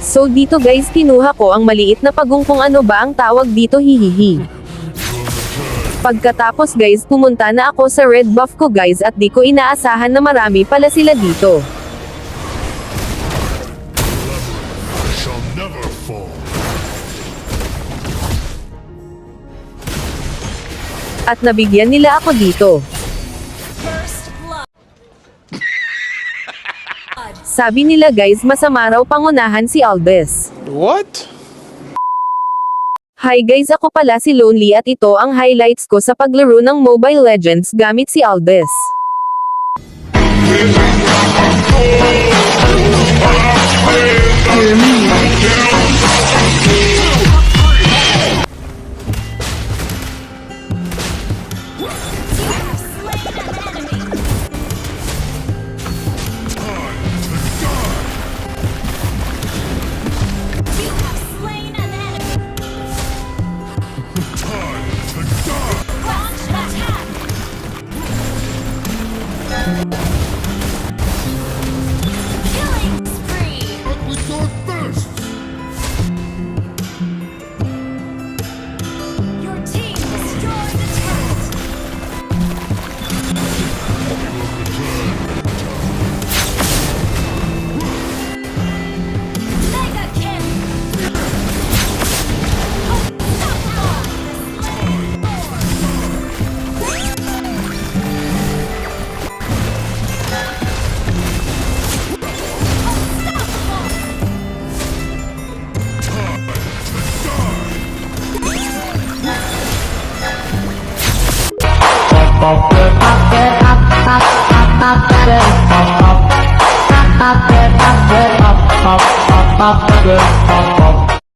So dito guys kinuha ko ang maliit na pagong kung ano ba ang tawag dito hihihi. Pagkatapos guys pumunta na ako sa red buff ko guys at di ko inaasahan na marami pala sila dito. Shall never fall. At nabigyan nila ako dito. Sabi nila guys masama raw pangunahan si Albes. What? Hi guys, ako pala si Lonely at ito ang highlights ko sa paglaro ng Mobile Legends gamit si Albes. With your best. Your team destroyed the turret. Mega kill. Pop,